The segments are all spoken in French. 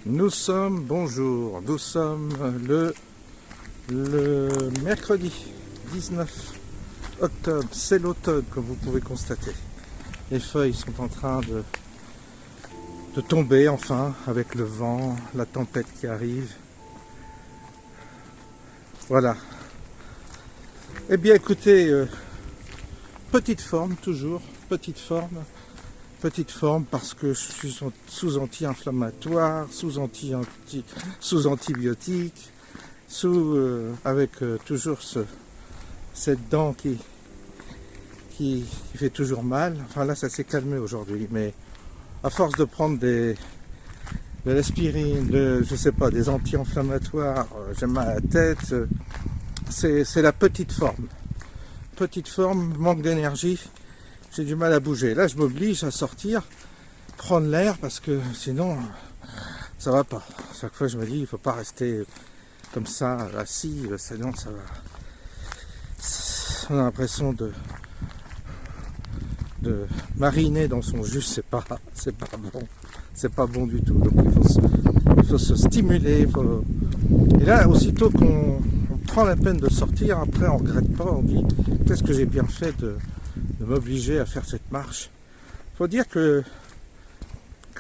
Bonjour, nous sommes le mercredi 19 octobre, c'est l'automne comme vous pouvez constater. Les feuilles sont en train de tomber enfin avec le vent, la tempête qui arrive. Voilà. Eh bien écoutez, petite forme toujours, petite forme parce que je suis sous anti-inflammatoire, sous antibiotiques, avec toujours cette dent qui fait toujours mal. Enfin là ça s'est calmé aujourd'hui, mais à force de prendre de l'aspirine, je sais pas, des anti-inflammatoires, j'ai mal à la tête, c'est la petite forme. Petite forme, manque d'énergie. J'ai du mal à bouger. Là, je m'oblige à sortir, prendre l'air, parce que sinon, ça va pas. Chaque fois, je me dis, il faut pas rester comme ça, assis, sinon ça va. On a l'impression de mariner dans son jus, c'est pas bon. C'est pas bon du tout. Donc, il faut se stimuler. Et là, aussitôt qu'on prend la peine de sortir, après, on regrette pas. On dit, qu'est-ce que j'ai bien fait de m'obliger à faire cette marche. Il faut dire que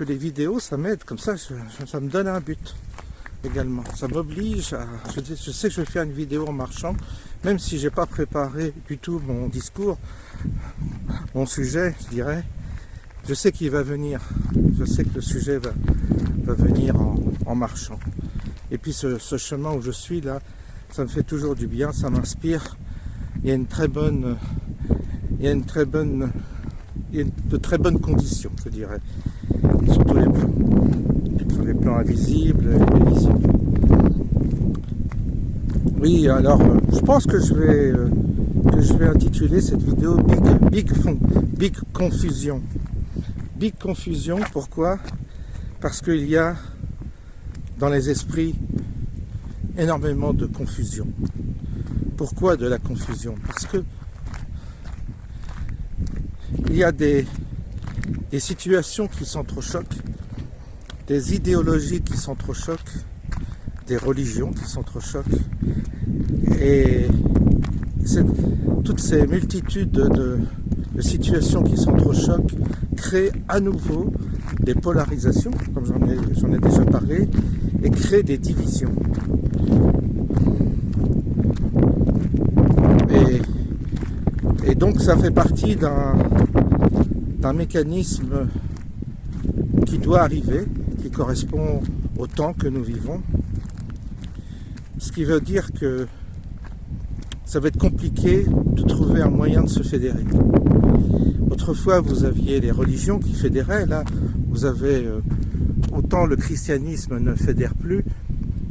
les vidéos, ça m'aide, comme ça, ça me donne un but également. Ça m'oblige à... Je sais que je vais faire une vidéo en marchant, même si j'ai pas préparé du tout mon discours, mon sujet, je dirais. Je sais qu'il va venir. Je sais que le sujet va venir en marchant. Et puis ce chemin où je suis là, ça me fait toujours du bien, ça m'inspire. Il y a de très bonnes conditions, je dirais, sur tous les plans, sur les plans invisibles et visibles. Oui, alors, je pense que je vais intituler cette vidéo Big Confusion. Big Confusion, pourquoi? Parce qu'il y a dans les esprits énormément de confusion. Pourquoi de la confusion? Parce que il y a des situations qui s'entrechoquent, des idéologies qui s'entrechoquent, des religions qui s'entrechoquent, et toutes ces multitudes de situations qui s'entrechoquent créent à nouveau des polarisations, comme j'en ai déjà parlé, et créent des divisions. Et donc ça fait partie d'un mécanisme qui doit arriver, qui correspond au temps que nous vivons. Ce qui veut dire que ça va être compliqué de trouver un moyen de se fédérer. Autrefois, vous aviez les religions qui fédéraient. Là, vous avez autant le christianisme ne fédère plus.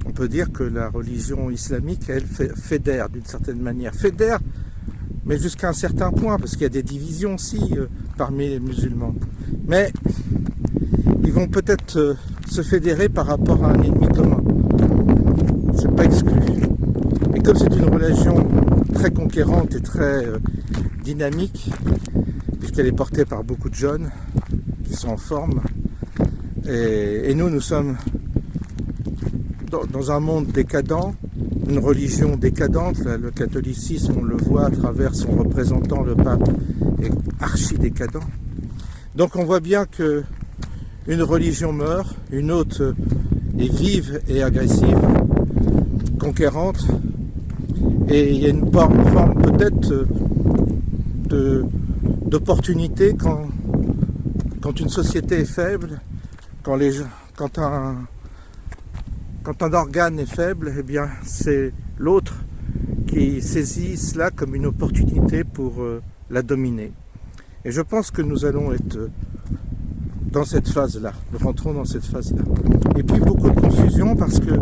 On peut dire que la religion islamique, elle, fédère d'une certaine manière. Fédère, mais jusqu'à un certain point, parce qu'il y a des divisions aussi parmi les musulmans. Mais ils vont peut-être se fédérer par rapport à un ennemi commun. C'est pas exclu. Et comme c'est une religion très conquérante et très dynamique, puisqu'elle est portée par beaucoup de jeunes qui sont en forme, et nous sommes dans un monde décadent, une religion décadente. Le catholicisme, on le voit à travers son représentant, le pape, est archi décadent. Donc on voit bien que une religion meurt, une autre est vive et agressive, conquérante, et il y a une forme peut-être d'opportunité quand une société est faible, quand un organe est faible, eh bien c'est l'autre qui saisit cela comme une opportunité pour la dominer. Et je pense que nous allons être dans cette phase-là, nous rentrons dans cette phase-là. Et puis beaucoup de confusion parce que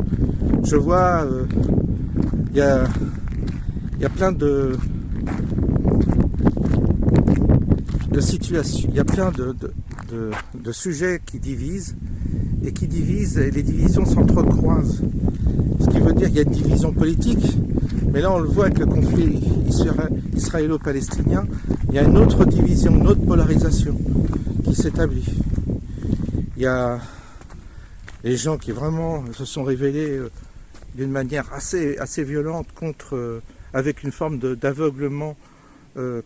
je vois, il y a plein de situations, il y a plein de sujets qui divisent, et les divisions s'entrecroisent. Ce qui veut dire qu'il y a une division politique, mais là on le voit avec le conflit israélo-palestinien, il y a une autre division, une autre polarisation qui s'établit. Il y a les gens qui vraiment se sont révélés d'une manière assez violente avec une forme d'aveuglement,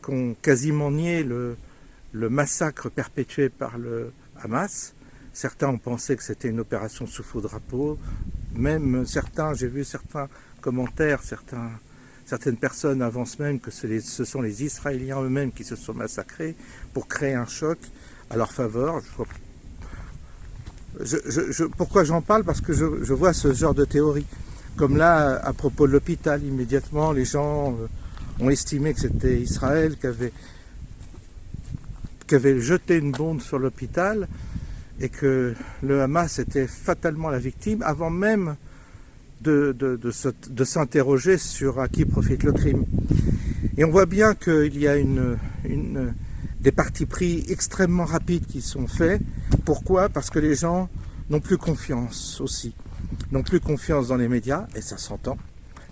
qu'ont quasiment nié le massacre perpétué par le Hamas. Certains ont pensé que c'était une opération sous faux drapeau. Même certains, j'ai vu certains commentaires, certaines personnes avancent même que ce sont les Israéliens eux-mêmes qui se sont massacrés pour créer un choc à leur faveur. Pourquoi j'en parle? Parce que je vois ce genre de théorie. Comme là, à propos de l'hôpital, immédiatement, les gens ont estimé que c'était Israël qui avait jeté une bombe sur l'hôpital et que le Hamas était fatalement la victime avant même de s'interroger sur à qui profite le crime. Et on voit bien qu'il y a des partis pris extrêmement rapides qui sont faits. Pourquoi? Parce que les gens n'ont plus confiance aussi. N'ont plus confiance dans les médias, et ça s'entend,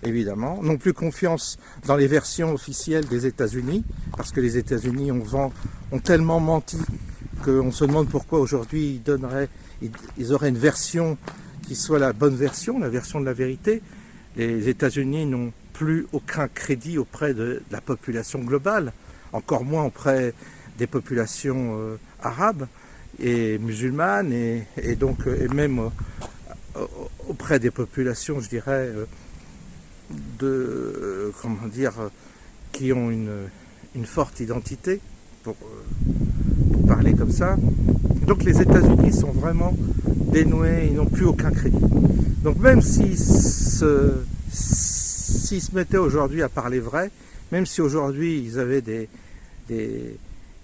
évidemment. N'ont plus confiance dans les versions officielles des États-Unis, parce que les États-Unis ont tellement menti qu'on se demande pourquoi aujourd'hui ils auraient une version qui soit la bonne version, la version de la vérité. Les États-Unis n'ont plus aucun crédit auprès de la population globale, encore moins auprès des populations arabes et musulmanes, et même auprès des populations, je dirais, qui ont une forte identité, pour parler comme ça. Donc les États-Unis sont vraiment dénoués, ils n'ont plus aucun crédit. Donc même s'ils se mettaient aujourd'hui à parler vrai, même si aujourd'hui ils avaient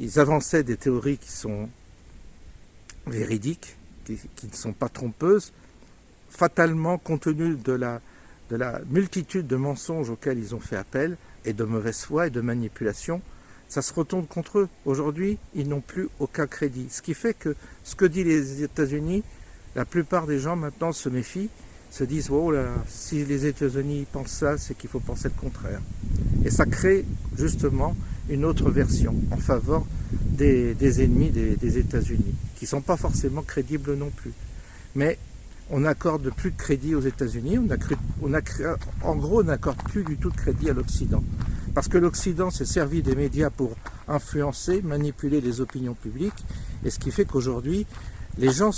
ils avançaient des théories qui sont véridiques, qui ne sont pas trompeuses, fatalement, compte tenu de la multitude de mensonges auxquels ils ont fait appel, et de mauvaise foi et de manipulation, ça se retourne contre eux. Aujourd'hui, ils n'ont plus aucun crédit. Ce qui fait que ce que disent les États-Unis, la plupart des gens maintenant se méfient, se disent « Oh là, si les États-Unis pensent ça, c'est qu'il faut penser le contraire ». Et ça crée justement une autre version en faveur des ennemis des États-Unis, qui ne sont pas forcément crédibles non plus. Mais on n'accorde plus de crédit aux États-Unis, en gros on n'accorde plus du tout de crédit à l'Occident. Parce que l'Occident s'est servi des médias pour influencer, manipuler les opinions publiques, et ce qui fait qu'aujourd'hui, les gens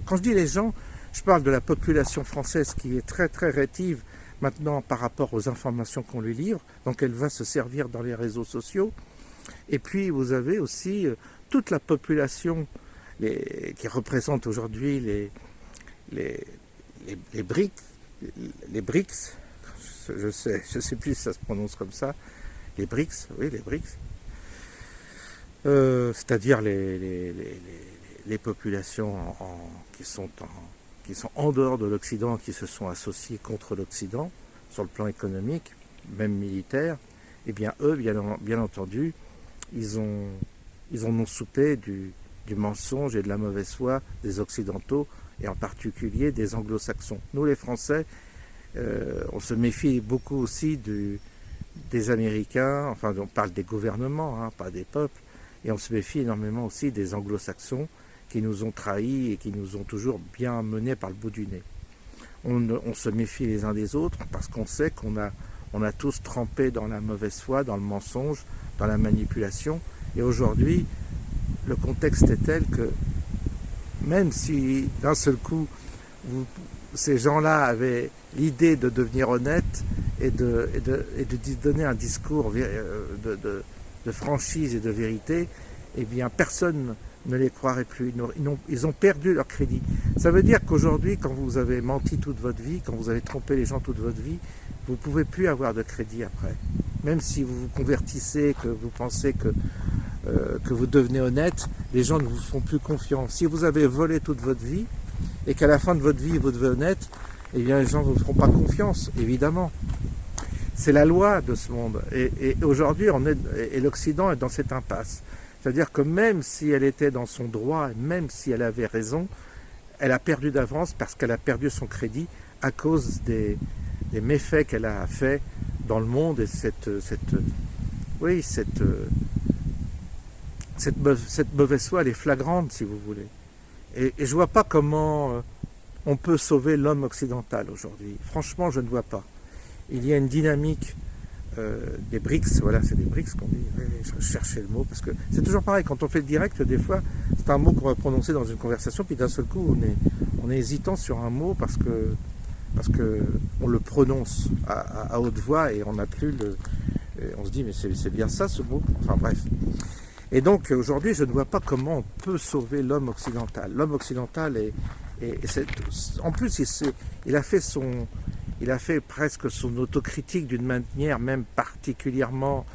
quand je dis les gens, je parle de la population française qui est très très rétive maintenant par rapport aux informations qu'on lui livre, donc elle va se servir dans les réseaux sociaux. Et puis vous avez aussi toute la population qui représente aujourd'hui les BRICS, je sais plus si ça se prononce comme ça, les BRICS, oui, les BRICS, c'est-à-dire les populations qui sont en dehors de l'Occident, qui se sont associées contre l'Occident, sur le plan économique, même militaire, eh bien eux, bien entendu, ils en ont soupé du mensonge et de la mauvaise foi des Occidentaux, et en particulier des Anglo-Saxons. Nous, les Français, on se méfie beaucoup aussi des Américains, enfin on parle des gouvernements, hein, pas des peuples, et on se méfie énormément aussi des Anglo-Saxons qui nous ont trahis et qui nous ont toujours bien menés par le bout du nez. On se méfie les uns des autres parce qu'on sait qu'on a tous trempé dans la mauvaise foi, dans le mensonge, dans la manipulation, et aujourd'hui, le contexte est tel que même si d'un seul coup ces gens-là avaient l'idée de devenir honnêtes et de donner un discours de franchise et de vérité, eh bien personne ne les croirait plus. Ils ont perdu leur crédit. Ça veut dire qu'aujourd'hui, quand vous avez menti toute votre vie, quand vous avez trompé les gens toute votre vie, vous ne pouvez plus avoir de crédit après. Même si vous vous convertissez, que vous pensez que vous devenez honnête, les gens ne vous font plus confiance. Si vous avez volé toute votre vie et qu'à la fin de votre vie vous devenez honnête, eh bien les gens ne vous feront pas confiance, évidemment. C'est la loi de ce monde. Et aujourd'hui, l'Occident est dans cette impasse. C'est-à-dire que même si elle était dans son droit, même si elle avait raison, elle a perdu d'avance parce qu'elle a perdu son crédit à cause des méfaits qu'elle a fait dans le monde, et cette mauvaise foi, elle est flagrante, si vous voulez. Et je ne vois pas comment on peut sauver l'homme occidental aujourd'hui. Franchement, je ne vois pas. Il y a une dynamique des BRICS, voilà, c'est des BRICS qu'on dit, je cherchais le mot, parce que c'est toujours pareil, quand on fait le direct, des fois, c'est un mot qu'on va prononcer dans une conversation, puis d'un seul coup, on est hésitant sur un mot parce que on le prononce à haute voix et on n'a plus le... On se dit, mais c'est bien ça ce mot. Enfin bref. Et donc aujourd'hui, je ne vois pas comment on peut sauver l'homme occidental. L'homme occidental en plus, il a fait presque son autocritique d'une manière même particulièrement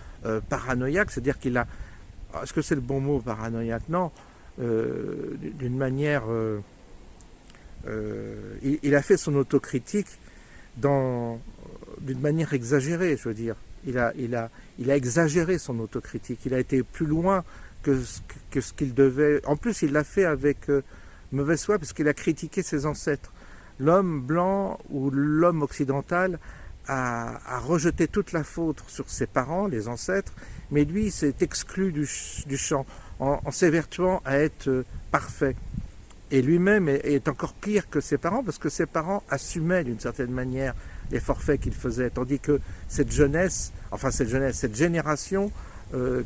paranoïaque. C'est-à-dire qu'il a... Est-ce que c'est le bon mot, paranoïaque? Non. D'une manière... il a fait son autocritique d'une manière exagérée, je veux dire. Il a exagéré son autocritique. Il a été plus loin que ce qu'il devait. En plus, il l'a fait avec mauvaise foi, parce qu'il a critiqué ses ancêtres. L'homme blanc ou l'homme occidental a rejeté toute la faute sur ses parents, les ancêtres, mais lui s'est exclu du champ en s'évertuant à être parfait. Et lui-même est encore pire que ses parents, parce que ses parents assumaient d'une certaine manière les forfaits qu'ils faisaient, tandis que cette génération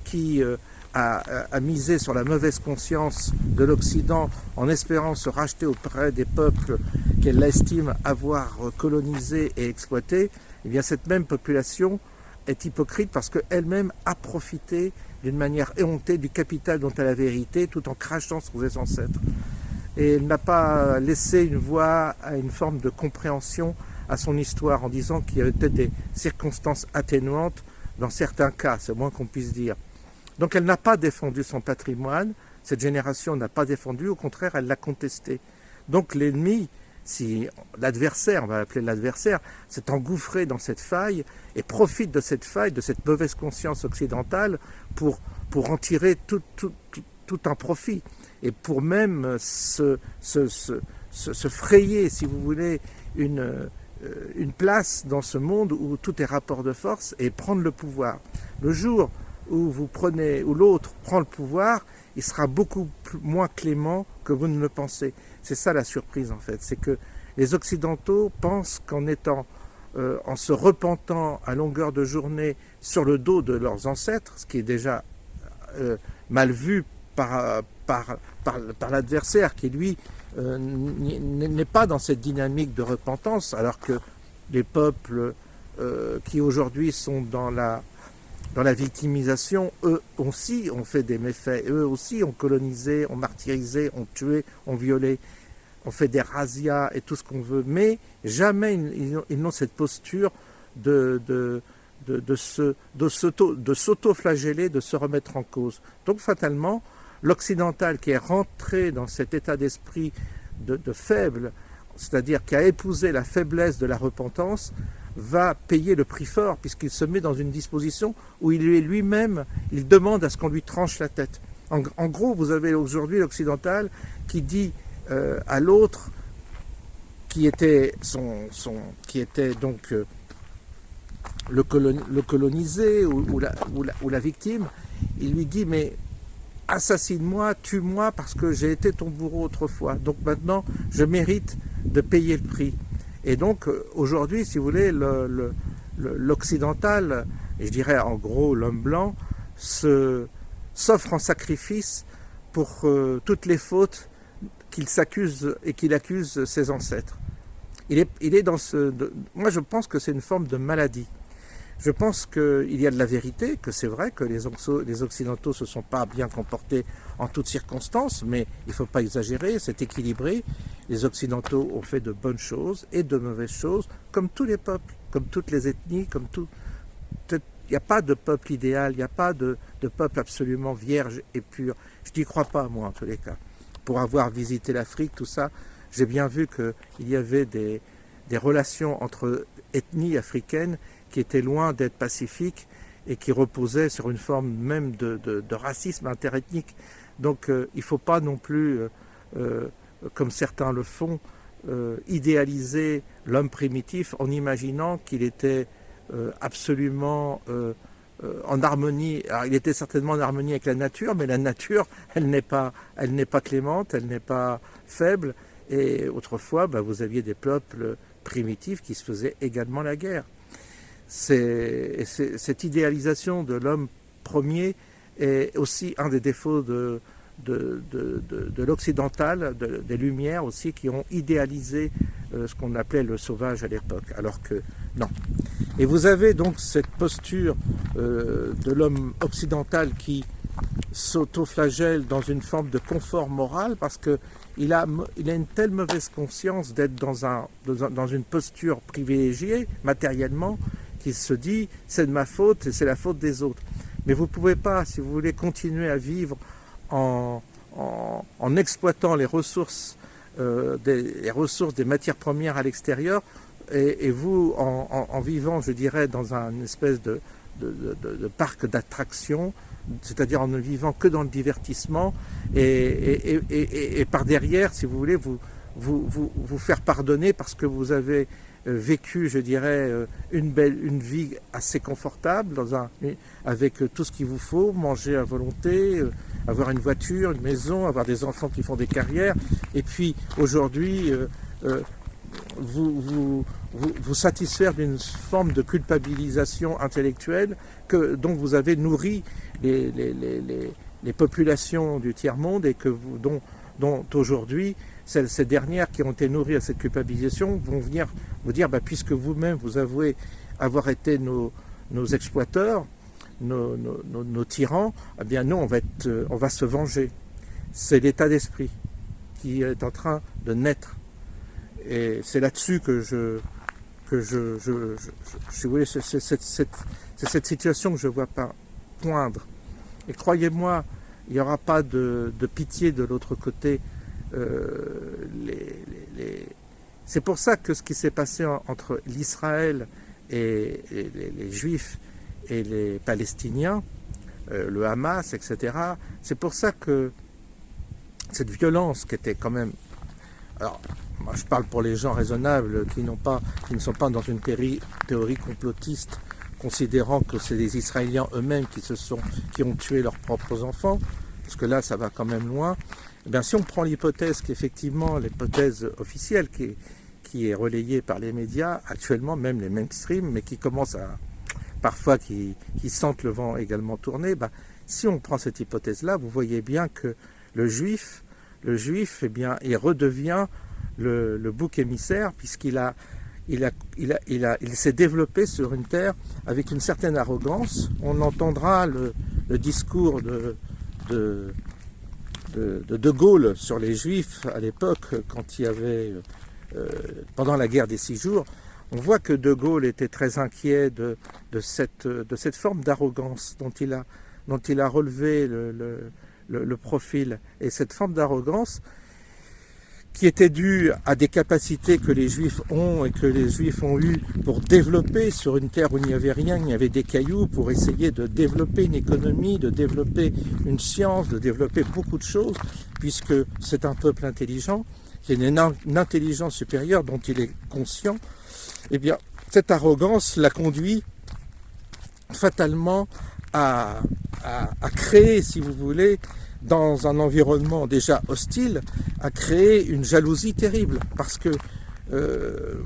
qui a misé sur la mauvaise conscience de l'Occident en espérant se racheter auprès des peuples qu'elle estime avoir colonisés et exploités, eh bien cette même population est hypocrite parce qu'elle-même a profité d'une manière éhontée du capital dont elle avait hérité, tout en crachant sur ses ancêtres. Et elle n'a pas laissé une voie à une forme de compréhension à son histoire, en disant qu'il y avait peut-être des circonstances atténuantes dans certains cas, c'est le moins qu'on puisse dire. Donc elle n'a pas défendu son patrimoine, cette génération n'a pas défendu, au contraire elle l'a contesté. Donc l'ennemi, si l'adversaire, on va l'appeler l'adversaire, s'est engouffré dans cette faille et profite de cette faille, de cette mauvaise conscience occidentale pour en tirer tout un profit. Et pour même se frayer, si vous voulez, une place dans ce monde où tout est rapport de force et prendre le pouvoir. Le jour où l'autre prend le pouvoir, il sera beaucoup moins clément que vous ne le pensez. C'est ça la surprise en fait, c'est que les Occidentaux pensent en se repentant à longueur de journée sur le dos de leurs ancêtres, ce qui est déjà mal vu par l'adversaire qui lui n'est pas dans cette dynamique de repentance, alors que les peuples qui aujourd'hui sont dans la victimisation, eux aussi ont fait des méfaits, eux aussi ont colonisé, ont martyrisé, ont tué, ont violé, ont fait des razzias et tout ce qu'on veut, mais jamais ils n'ont cette posture de s'auto-flageller, de se remettre en cause. Donc fatalement, l'occidental qui est rentré dans cet état d'esprit de faible, c'est-à-dire qui a épousé la faiblesse de la repentance, va payer le prix fort, puisqu'il se met dans une disposition où lui-même, il demande à ce qu'on lui tranche la tête. En gros, vous avez aujourd'hui l'occidental qui dit à l'autre, qui était donc le colonisé ou la victime, il lui dit, mais assassine-moi, tue-moi parce que j'ai été ton bourreau autrefois. Donc maintenant, je mérite de payer le prix. Et donc aujourd'hui, si vous voulez, l'occidental, et je dirais en gros l'homme blanc, s'offre en sacrifice pour toutes les fautes qu'il s'accuse et qu'il accuse ses ancêtres. Il est dans moi je pense que c'est une forme de maladie. Je pense qu'il y a de la vérité, que c'est vrai que les Occidentaux ne se sont pas bien comportés en toutes circonstances, mais il ne faut pas exagérer, c'est équilibré. Les Occidentaux ont fait de bonnes choses et de mauvaises choses, comme tous les peuples, comme toutes les ethnies, comme tout. Il n'y a pas de peuple idéal, il n'y a pas de peuple absolument vierge et pur. Je n'y crois pas, moi, en tous les cas. Pour avoir visité l'Afrique, tout ça, j'ai bien vu qu'il y avait des relations entre ethnies africaines qui était loin d'être pacifique et qui reposait sur une forme même de racisme interethnique. Donc il ne faut pas non plus, comme certains le font, idéaliser l'homme primitif en imaginant qu'il était absolument en harmonie. Alors il était certainement en harmonie avec la nature, mais la nature, elle n'est pas clémente, elle n'est pas faible. Et autrefois, vous aviez des peuples primitifs qui se faisaient également la guerre. Cette idéalisation de l'homme premier est aussi un des défauts de l'occidental, des Lumières aussi, qui ont idéalisé ce qu'on appelait le sauvage à l'époque, alors que non. Et vous avez donc cette posture de l'homme occidental qui s'autoflagelle dans une forme de confort moral parce qu'il a une telle mauvaise conscience d'être dans une posture privilégiée matériellement qu'il se dit c'est de ma faute et c'est la faute des autres. Mais vous ne pouvez pas, si vous voulez continuer à vivre en exploitant les ressources des matières premières à l'extérieur, et vous, en vivant, je dirais, dans une espèce de parc d'attractions, c'est-à-dire en ne vivant que dans le divertissement, et par derrière, si vous voulez, vous faire pardonner parce que vous avez vécu, je dirais, une vie assez confortable, avec tout ce qu'il vous faut, manger à volonté, avoir une voiture, une maison, avoir des enfants qui font des carrières, et puis aujourd'hui, vous satisfaire d'une forme de culpabilisation intellectuelle dont vous avez nourri les populations du tiers-monde et dont aujourd'hui, ces dernières qui ont été nourries à cette culpabilisation vont venir vous dire, puisque vous-même vous avouez avoir été nos exploiteurs, nos tyrans, eh bien nous on va se venger. C'est l'état d'esprit qui est en train de naître. Et c'est là-dessus si vous voulez, c'est cette situation que je ne vois pas poindre. Et croyez-moi, il n'y aura pas de pitié de l'autre côté. C'est pour ça que ce qui s'est passé entre l'Israël et les Juifs et les Palestiniens, le Hamas, etc., c'est pour ça que cette violence qui était quand même... Alors, moi je parle pour les gens raisonnables qui ne sont pas dans une théorie complotiste, considérant que c'est les Israéliens eux-mêmes qui ont tué leurs propres enfants, parce que là ça va quand même loin. Eh bien, si on prend l'hypothèse qu'effectivement, l'hypothèse officielle qui est relayée par les médias, actuellement même les mainstream, mais qui commencent parfois qui sentent le vent également tourner, si on prend cette hypothèse-là, vous voyez bien que le juif, eh bien, il redevient le bouc émissaire, puisqu'il s'est développé sur une terre avec une certaine arrogance. On entendra le discours de Gaulle sur les Juifs à l'époque, quand il y avait, pendant la guerre des 6 jours. On voit que De Gaulle était très inquiet de cette forme d'arrogance dont il a relevé le profil, et cette forme d'arrogance qui était due à des capacités que les Juifs ont et que les Juifs ont eues pour développer sur une terre où il n'y avait rien, il y avait des cailloux, pour essayer de développer une économie, de développer une science, de développer beaucoup de choses, puisque c'est un peuple intelligent, qui a une intelligence supérieure dont il est conscient. Eh bien, cette arrogance l'a conduit fatalement à créer, si vous voulez, dans un environnement déjà hostile, à créer une jalousie terrible, parce que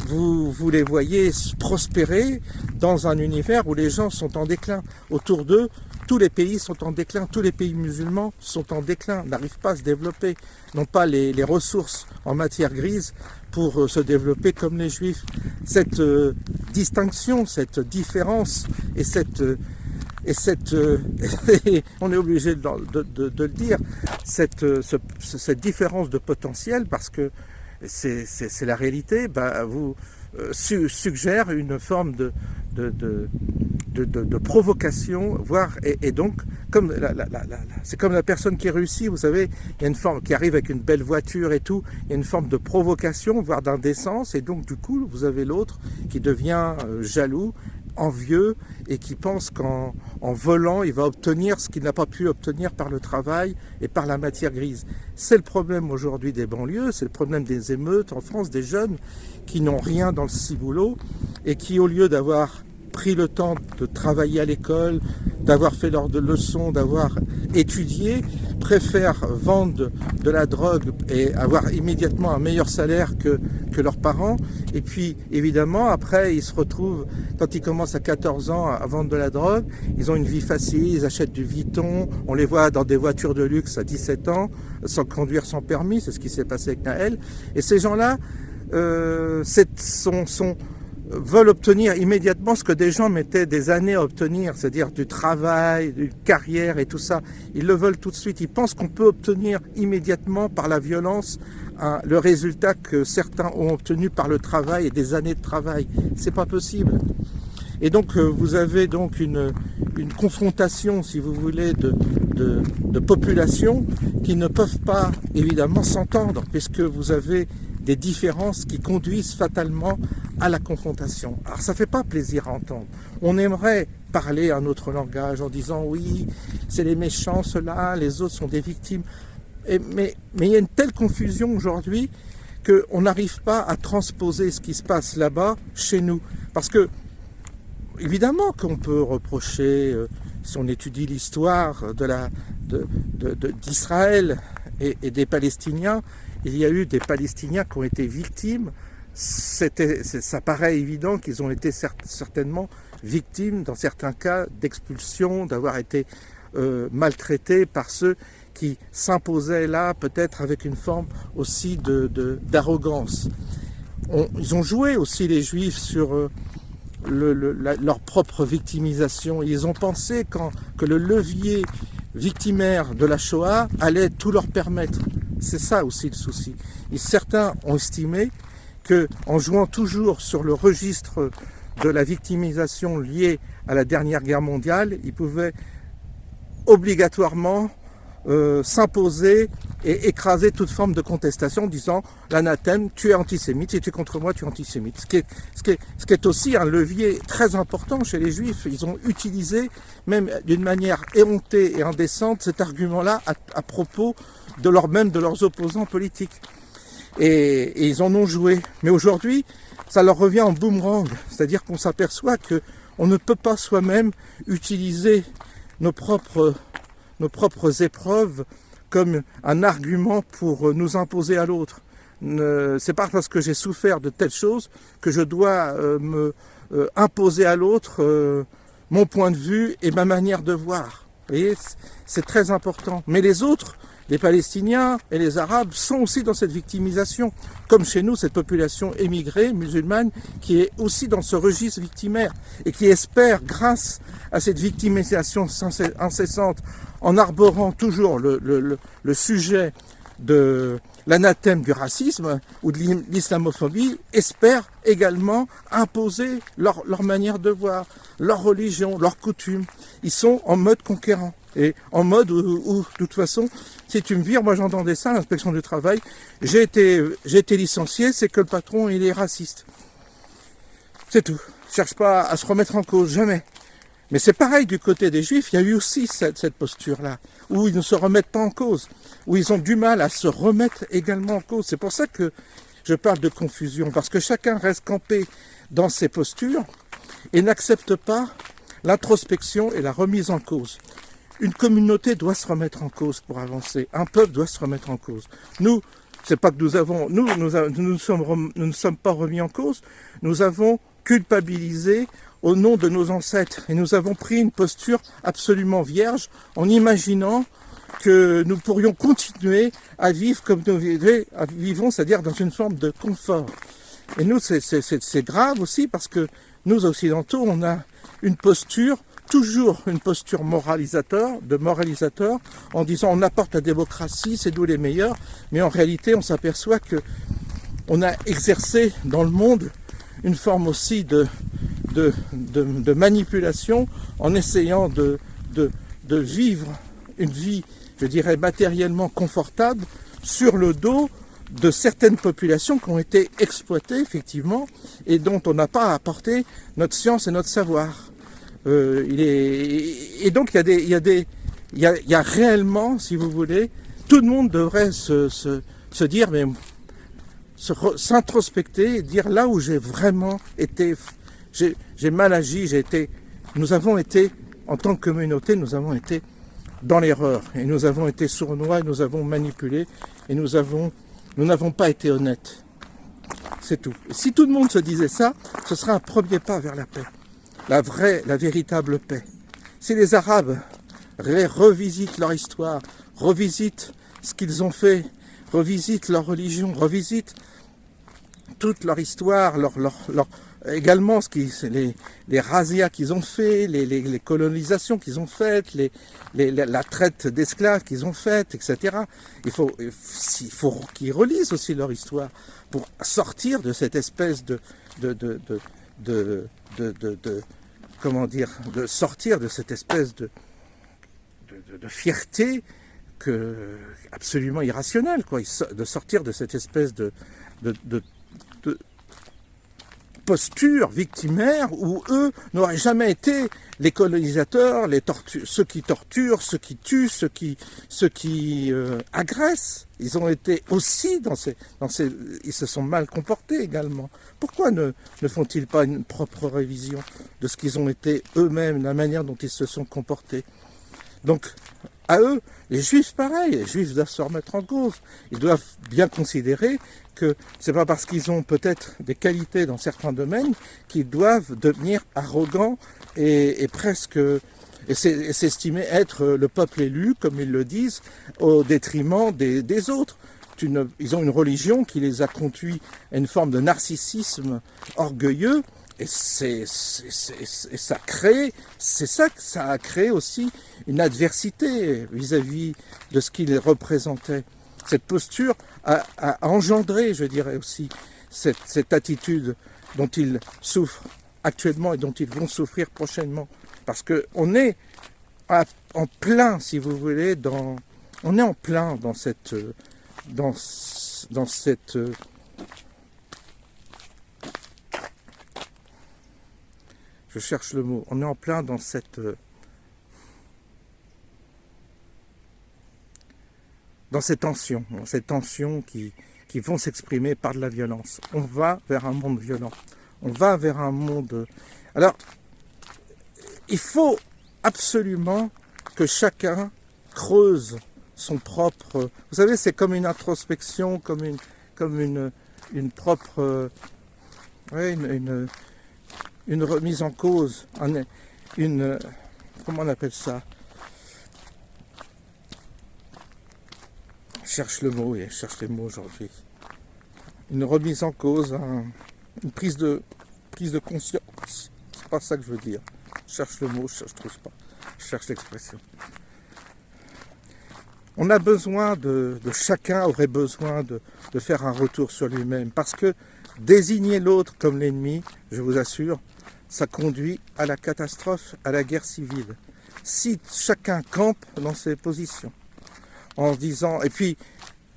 vous les voyez prospérer dans un univers où les gens sont en déclin. Autour d'eux, tous les pays sont en déclin, tous les pays musulmans sont en déclin, n'arrivent pas à se développer, n'ont pas les ressources en matière grise pour se développer comme les Juifs. Cette distinction, cette différence et on est obligé de le dire, cette différence de potentiel, parce que c'est la réalité, vous suggère une forme de provocation, voire, et donc, c'est comme la personne qui réussit, vous savez, il y a une forme, qui arrive avec une belle voiture et tout, il y a une forme de provocation, voire d'indécence, et donc du coup, vous avez l'autre qui devient jaloux, envieux, et qui pense qu'en volant, il va obtenir ce qu'il n'a pas pu obtenir par le travail et par la matière grise. C'est le problème aujourd'hui des banlieues, c'est le problème des émeutes en France, des jeunes qui n'ont rien dans le ciboulot et qui, au lieu d'avoir pris le temps de travailler à l'école, d'avoir fait leurs leçons, d'avoir étudié, préfèrent vendre de la drogue et avoir immédiatement un meilleur salaire que leurs parents. Et puis, évidemment, après, ils se retrouvent, quand ils commencent à 14 ans à vendre de la drogue, ils ont une vie facile, ils achètent du Vuitton, on les voit dans des voitures de luxe à 17 ans, sans conduire sans permis, c'est ce qui s'est passé avec Naël. Et ces gens-là veulent obtenir immédiatement ce que des gens mettaient des années à obtenir, c'est-à-dire du travail, une carrière et tout ça. Ils le veulent tout de suite. Ils pensent qu'on peut obtenir immédiatement par la violence le résultat que certains ont obtenu par le travail et des années de travail. C'est pas possible. Et donc vous avez donc une confrontation, si vous voulez, de populations qui ne peuvent pas évidemment s'entendre, puisque vous avez des différences qui conduisent fatalement à la confrontation. Alors ça fait pas plaisir à entendre. On aimerait parler un autre langage en disant oui, c'est les méchants, ceux-là, les autres sont des victimes. Mais il y a une telle confusion aujourd'hui qu'on n'arrive pas à transposer ce qui se passe là-bas chez nous. Parce que évidemment qu'on peut reprocher, si on étudie l'histoire d'Israël et des Palestiniens, il y a eu des Palestiniens qui ont été victimes. Ça paraît évident qu'ils ont été certainement victimes, dans certains cas, d'expulsion, d'avoir été maltraités par ceux qui s'imposaient là, peut-être avec une forme aussi d'arrogance. Ils ont joué aussi, les Juifs, sur leur propre victimisation. Ils ont pensé que le levier victimaire de la Shoah allait tout leur permettre. C'est ça aussi le souci. Et certains ont estimé qu'en jouant toujours sur le registre de la victimisation liée à la dernière guerre mondiale, ils pouvaient obligatoirement s'imposer et écraser toute forme de contestation en disant l'anathème, tu es antisémite, si tu es contre moi, tu es antisémite. Ce qui est aussi un levier très important chez les Juifs. Ils ont utilisé, même d'une manière éhontée et indécente, cet argument-là à propos de leurs opposants politiques. Et ils en ont joué. Mais aujourd'hui, ça leur revient en boomerang. C'est-à-dire qu'on s'aperçoit qu'on ne peut pas soi-même utiliser nos propres épreuves comme un argument pour nous imposer à l'autre. C'est pas parce que j'ai souffert de telles choses que je dois me imposer à l'autre mon point de vue et ma manière de voir. Vous voyez, c'est très important. Mais les autres, les Palestiniens et les Arabes, sont aussi dans cette victimisation, comme chez nous, cette population émigrée, musulmane, qui est aussi dans ce registre victimaire et qui espère, grâce à cette victimisation incessante, en arborant toujours le sujet de l'anathème du racisme ou de l'islamophobie, espèrent également imposer leur manière de voir, leur religion, leurs coutumes. Ils sont en mode conquérant. Et en mode où, de toute façon, si tu me vires, moi j'entendais ça à l'inspection du travail, j'ai été licencié, c'est que le patron il est raciste. C'est tout. Je cherche pas à se remettre en cause, jamais. Mais c'est pareil du côté des Juifs, il y a eu aussi cette posture-là, où ils ne se remettent pas en cause, où ils ont du mal à se remettre également en cause. C'est pour ça que je parle de confusion, parce que chacun reste campé dans ses postures et n'accepte pas l'introspection et la remise en cause. Une communauté doit se remettre en cause pour avancer. Un peuple doit se remettre en cause. Nous, c'est pas que nous ne sommes pas remis en cause. Nous avons culpabilisé au nom de nos ancêtres. Et nous avons pris une posture absolument vierge en imaginant que nous pourrions continuer à vivre comme nous vivons, c'est-à-dire dans une forme de confort. Et nous, c'est grave aussi parce que nous, occidentaux, on a une posture, toujours une posture moralisateur, en disant on apporte la démocratie, c'est nous les meilleurs, mais en réalité on s'aperçoit que on a exercé dans le monde une forme aussi de manipulation en essayant de vivre une vie, je dirais, matériellement confortable sur le dos de certaines populations qui ont été exploitées effectivement et dont on n'a pas apporté notre science et notre savoir. Et donc il y a réellement, si vous voulez, tout le monde devrait se dire, mais s'introspecter et dire là où j'ai vraiment été, j'ai mal agi, nous avons été, en tant que communauté, nous avons été dans l'erreur, et nous avons été sournois, et nous avons manipulé, et nous n'avons pas été honnêtes. C'est tout. Et si tout le monde se disait ça, ce serait un premier pas vers la paix. La véritable paix. Si les Arabes revisitent leur histoire, revisitent ce qu'ils ont fait, revisitent leur religion, revisitent toute leur histoire, également les razzias qu'ils ont fait, les colonisations qu'ils ont faites, la traite d'esclaves qu'ils ont faite, etc. Il faut qu'ils relisent aussi leur histoire pour sortir de cette espèce comment dire, de sortir de cette espèce de fierté absolument irrationnelle, quoi, de sortir de cette espèce de posture victimaire où eux n'auraient jamais été les colonisateurs, ceux qui torturent, ceux qui tuent, ceux qui agressent. Ils ont été aussi ils se sont mal comportés également. Pourquoi ne font-ils pas une propre révision de ce qu'ils ont été eux-mêmes, la manière dont ils se sont comportés? Donc, à eux, les Juifs, pareil, les Juifs doivent se remettre en cause. Ils doivent bien considérer que c'est pas parce qu'ils ont peut-être des qualités dans certains domaines qu'ils doivent devenir arrogants et presque s'estimer être le peuple élu, comme ils le disent, au détriment des autres. Ils ont une religion qui les a conduits à une forme de narcissisme orgueilleux. Et ça a créé aussi une adversité vis-à-vis de ce qu'ils représentaient. Cette posture a engendré, je dirais aussi, cette attitude dont ils souffrent actuellement et dont ils vont souffrir prochainement. Parce qu'on est en plein, si vous voulez, on est en plein dans cette je cherche le mot. On est en plein dans ces tensions qui vont s'exprimer par de la violence. On va vers un monde violent. On va vers un monde... Alors, il faut absolument que chacun creuse son propre... Vous savez, c'est comme une introspection, comme une propre... une remise en cause, comment on appelle ça? Je cherche le mot, et je cherche les mots aujourd'hui. Une remise en cause, une prise de conscience. C'est pas ça que je veux dire. Je cherche le mot, je trouve pas. Je cherche l'expression. On a besoin chacun aurait besoin de faire un retour sur lui-même, parce que désigner l'autre comme l'ennemi, je vous assure, ça conduit à la catastrophe, à la guerre civile. Si chacun campe dans ses positions, en se disant... Et puis,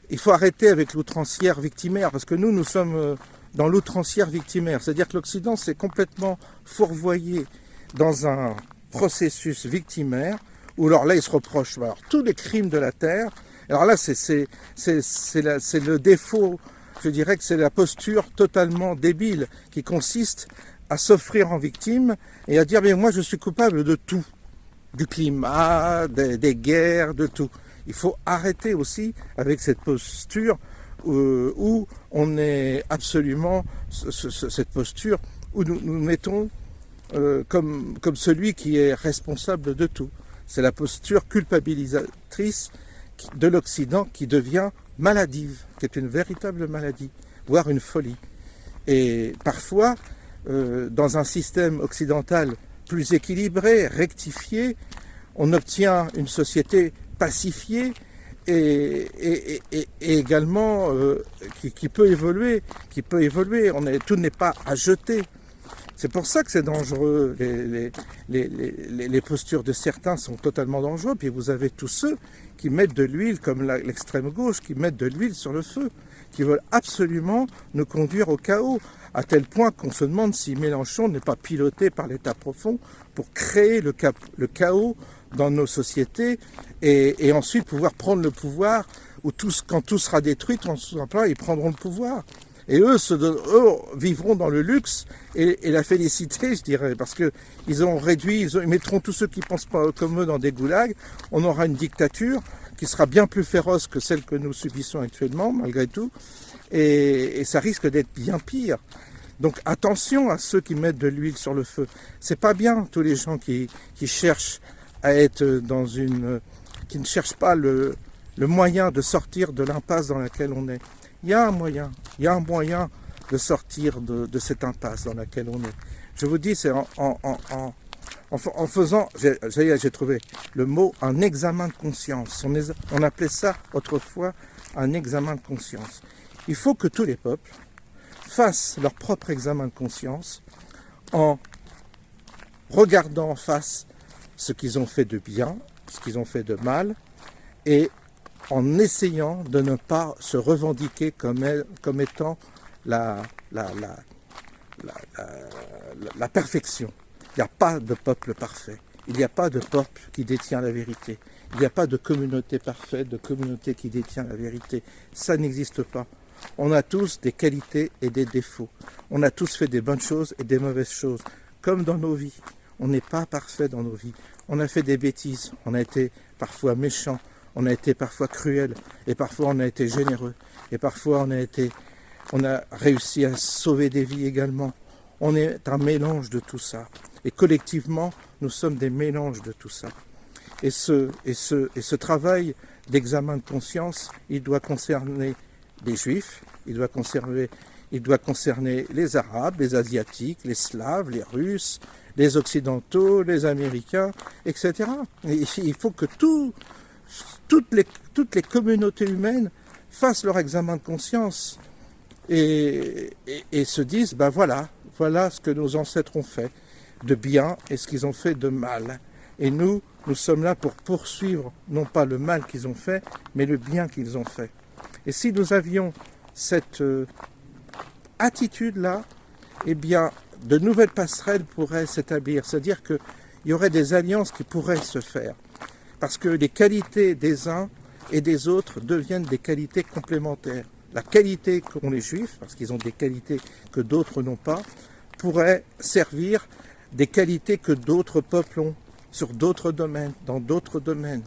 il faut arrêter avec l'outrancière victimaire, parce que nous sommes dans l'outrancière victimaire. C'est-à-dire que l'Occident s'est complètement fourvoyé dans un processus victimaire, où alors là, il se reproche tous les crimes de la Terre. Alors là, c'est le défaut, je dirais que c'est la posture totalement débile, qui consiste à s'offrir en victime et à dire mais moi je suis coupable de tout, du climat, des guerres, de tout. Il faut arrêter aussi avec cette posture où on est absolument cette posture où nous mettons comme celui qui est responsable de tout. C'est la posture culpabilisatrice de l'Occident qui devient maladive, qui est une véritable maladie, voire une folie. Et parfois, dans un système occidental plus équilibré, rectifié, on obtient une société pacifiée et également qui peut évoluer. Tout n'est pas à jeter. C'est pour ça que c'est dangereux. Les postures de certains sont totalement dangereuses. Puis vous avez tous ceux qui mettent de l'huile, comme l'extrême gauche, qui mettent de l'huile sur le feu, qui veulent absolument nous conduire au chaos, à tel point qu'on se demande si Mélenchon n'est pas piloté par l'État profond pour créer le chaos dans nos sociétés et ensuite pouvoir prendre le pouvoir, quand tout sera détruit, ils prendront le pouvoir. Et eux, eux vivront dans le luxe et la félicité, je dirais, parce qu'ils ont réduit, ils mettront tous ceux qui pensent pas comme eux dans des goulags. On aura une dictature qui sera bien plus féroce que celle que nous subissons actuellement, malgré tout, et ça risque d'être bien pire. Donc attention à ceux qui mettent de l'huile sur le feu. C'est pas bien, tous les gens qui cherchent à être dans une... qui ne cherchent pas le moyen de sortir de l'impasse dans laquelle on est. Il y a un moyen de sortir de cette impasse dans laquelle on est. Je vous dis, c'est en faisant, j'ai trouvé le mot, un examen de conscience. On appelait ça autrefois un examen de conscience. Il faut que tous les peuples fassent leur propre examen de conscience en regardant en face ce qu'ils ont fait de bien, ce qu'ils ont fait de mal, et en essayant de ne pas se revendiquer comme étant la perfection. Il n'y a pas de peuple parfait. Il n'y a pas de peuple qui détient la vérité. Il n'y a pas de communauté parfaite, de communauté qui détient la vérité. Ça n'existe pas. On a tous des qualités et des défauts. On a tous fait des bonnes choses et des mauvaises choses, comme dans nos vies. On n'est pas parfait dans nos vies. On a fait des bêtises, on a été parfois méchants, on a été parfois cruel, et parfois on a été généreux, et parfois on a réussi à sauver des vies également. On est un mélange de tout ça. Et collectivement, nous sommes des mélanges de tout ça. Et ce travail d'examen de conscience, il doit concerner les Juifs, il doit concerner les Arabes, les Asiatiques, les Slaves, les Russes, les Occidentaux, les Américains, etc. Et il faut que toutes les communautés humaines fassent leur examen de conscience et se disent, ben voilà ce que nos ancêtres ont fait de bien et ce qu'ils ont fait de mal. Et nous sommes là pour poursuivre, non pas le mal qu'ils ont fait, mais le bien qu'ils ont fait. Et si nous avions cette attitude-là, eh bien, de nouvelles passerelles pourraient s'établir. C'est-à-dire qu'il y aurait des alliances qui pourraient se faire. Parce que les qualités des uns et des autres deviennent des qualités complémentaires. La qualité qu'ont les Juifs, parce qu'ils ont des qualités que d'autres n'ont pas, pourrait servir des qualités que d'autres peuples ont sur d'autres domaines, dans d'autres domaines.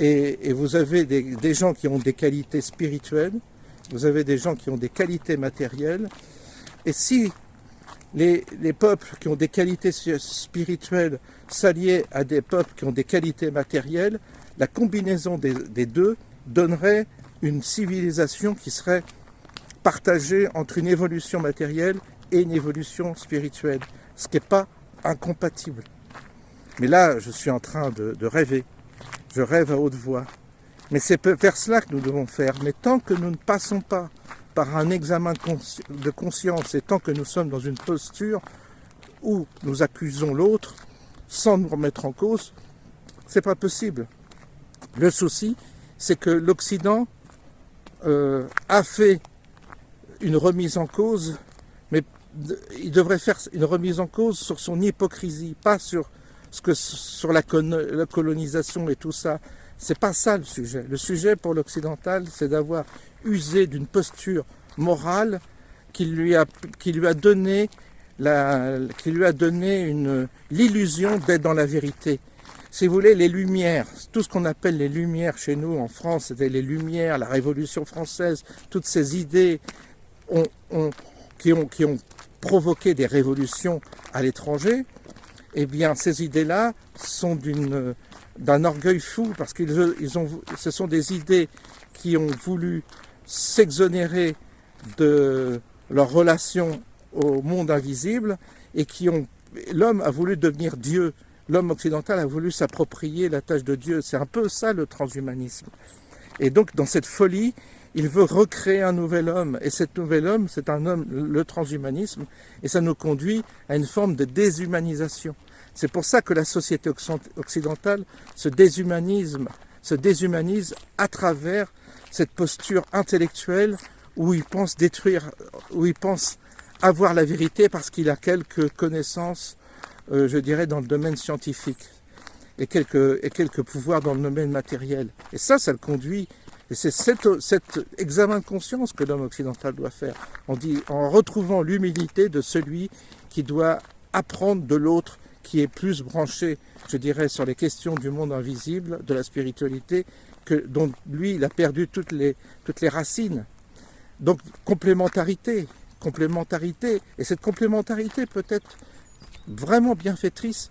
Et vous avez des gens qui ont des qualités spirituelles, vous avez des gens qui ont des qualités matérielles, et si les peuples qui ont des qualités spirituelles s'alliaient à des peuples qui ont des qualités matérielles, la combinaison des deux donnerait une civilisation qui serait partagée entre une évolution matérielle et une évolution spirituelle, ce qui n'est pas incompatible. Mais là, je suis en train de rêver. Je rêve à haute voix. Mais c'est vers cela que nous devons faire. Mais tant que nous ne passons pas par un examen de conscience et tant que nous sommes dans une posture où nous accusons l'autre sans nous remettre en cause, c'est pas possible. Le souci, c'est que l'Occident a fait une remise en cause, mais il devrait faire une remise en cause sur son hypocrisie, pas sur la colonisation et tout ça. C'est pas ça le sujet. Le sujet pour l'occidental, c'est d'avoir usé d'une posture morale qui lui a donné l'illusion d'être dans la vérité. Si vous voulez, les Lumières, tout ce qu'on appelle les Lumières chez nous en France, c'était les Lumières, la Révolution française, toutes ces idées qui ont provoqué des révolutions à l'étranger, eh bien ces idées-là sont d'un orgueil fou, parce que ce sont des idées qui ont voulu s'exonérer de leur relation au monde invisible et l'homme a voulu devenir Dieu. L'homme occidental a voulu s'approprier la tâche de Dieu. C'est un peu ça le transhumanisme. Et donc dans cette folie, il veut recréer un nouvel homme. Et cet nouvel homme, c'est un homme, le transhumanisme, et ça nous conduit à une forme de déshumanisation. C'est pour ça que la société occidentale se déshumanise à travers cette posture intellectuelle où il pense où il pense avoir la vérité parce qu'il a quelques connaissances, je dirais, dans le domaine scientifique et quelques pouvoirs dans le domaine matériel. Et ça le conduit Et c'est cet examen de conscience que l'homme occidental doit faire, en retrouvant l'humilité de celui qui doit apprendre de l'autre, qui est plus branché, je dirais, sur les questions du monde invisible, de la spiritualité, dont lui, il a perdu toutes les racines. Donc, complémentarité, et cette complémentarité peut être vraiment bienfaitrice.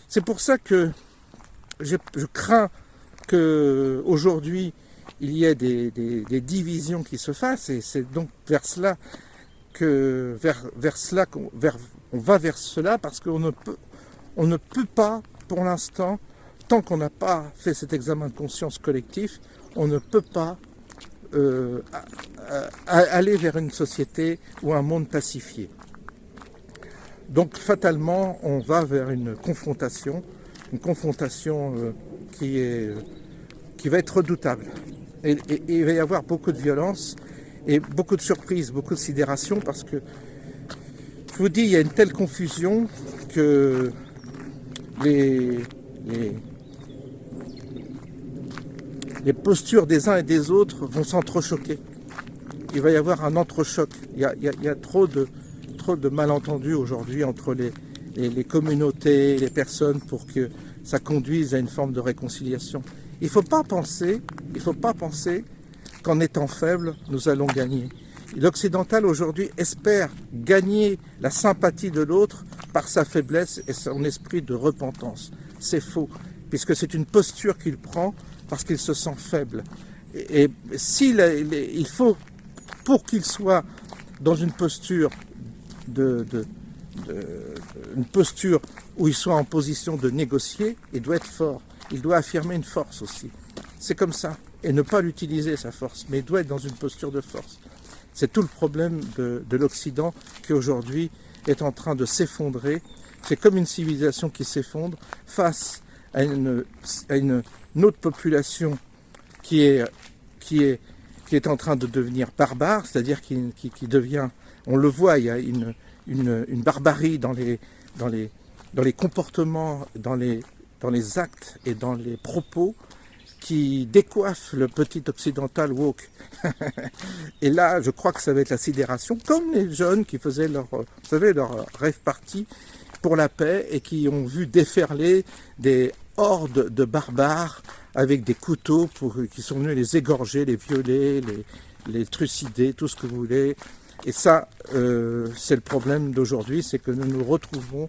C'est pour ça que je crains qu'aujourd'hui, il y ait des divisions qui se fassent, et c'est donc vers cela on va vers cela, parce qu'on ne peut pas, pour l'instant, tant qu'on n'a pas fait cet examen de conscience collectif, on ne peut pas aller vers une société ou un monde pacifié. Donc fatalement, on va vers une confrontation qui va être redoutable. Et il va y avoir beaucoup de violence et beaucoup de surprises, beaucoup de sidération, parce que, je vous dis, il y a une telle confusion que les postures des uns et des autres vont s'entrechoquer. Il va y avoir un entrechoc. Il y a trop de malentendus aujourd'hui entre les communautés, les personnes, pour que ça conduise à une forme de réconciliation. Il ne faut pas penser qu'en étant faible, nous allons gagner. L'occidental aujourd'hui espère gagner la sympathie de l'autre par sa faiblesse et son esprit de repentance. C'est faux, puisque c'est une posture qu'il prend parce qu'il se sent faible. Et il faut, pour qu'il soit dans une posture une posture où il soit en position de négocier, il doit être fort. Il doit affirmer une force aussi. C'est comme ça. Et ne pas l'utiliser, sa force, mais il doit être dans une posture de force. C'est tout le problème de l'Occident qui aujourd'hui est en train de s'effondrer. C'est comme une civilisation qui s'effondre face à une autre population qui est en train de devenir barbare, c'est-à-dire qui devient, on le voit, il y a une barbarie dans les comportements, dans les actes et dans les propos qui décoiffe le petit occidental woke. Et là, je crois que ça va être la sidération, comme les jeunes qui faisaient leur rêve party pour la paix et qui ont vu déferler des hordes de barbares avec des couteaux qui sont venus les égorger, les violer, les trucider, tout ce que vous voulez. Et ça, c'est le problème d'aujourd'hui, c'est que nous nous retrouvons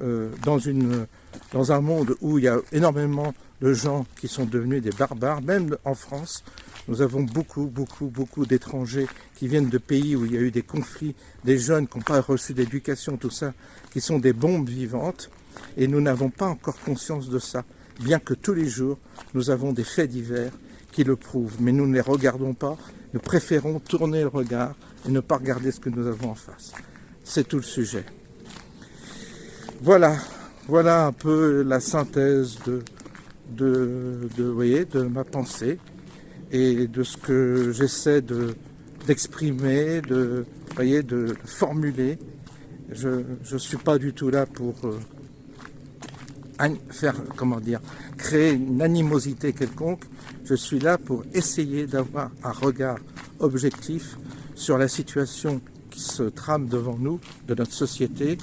dans un monde où il y a énormément de gens qui sont devenus des barbares. Même en France, nous avons beaucoup d'étrangers qui viennent de pays où il y a eu des conflits, des jeunes qui n'ont pas reçu d'éducation, tout ça, qui sont des bombes vivantes, et nous n'avons pas encore conscience de ça, bien que tous les jours, nous avons des faits divers qui le prouvent, mais nous ne les regardons pas, nous préférons tourner le regard et ne pas regarder ce que nous avons en face. C'est tout le sujet. Voilà un peu la synthèse de ma pensée et de ce que j'essaie d'exprimer, de formuler. Je ne suis pas du tout là pour créer une animosité quelconque. Je suis là pour essayer d'avoir un regard objectif sur la situation qui se trame devant nous, de notre société,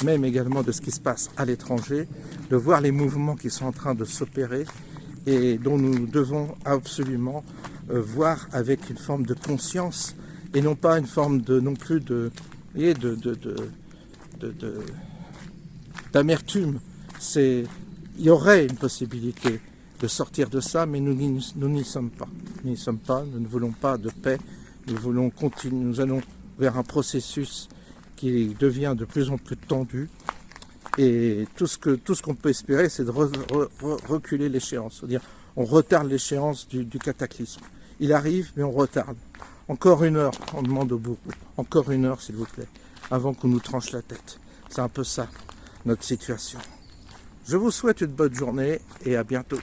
même également de ce qui se passe à l'étranger, de voir les mouvements qui sont en train de s'opérer et dont nous devons absolument voir avec une forme de conscience et non pas une forme d'amertume. Il y aurait une possibilité de sortir de ça, mais nous n'y sommes pas. Nous n'y sommes pas, nous ne voulons pas de paix, nous voulons continuer, nous allons vers un processus qui devient de plus en plus tendu, et tout ce qu'on peut espérer, c'est de reculer l'échéance, c'est-à-dire on retarde l'échéance du cataclysme. Il arrive, mais on retarde. Encore 1 heure, on demande au bout. Encore 1 heure, s'il vous plaît, avant qu'on nous tranche la tête. C'est un peu ça, notre situation. Je vous souhaite une bonne journée et à bientôt.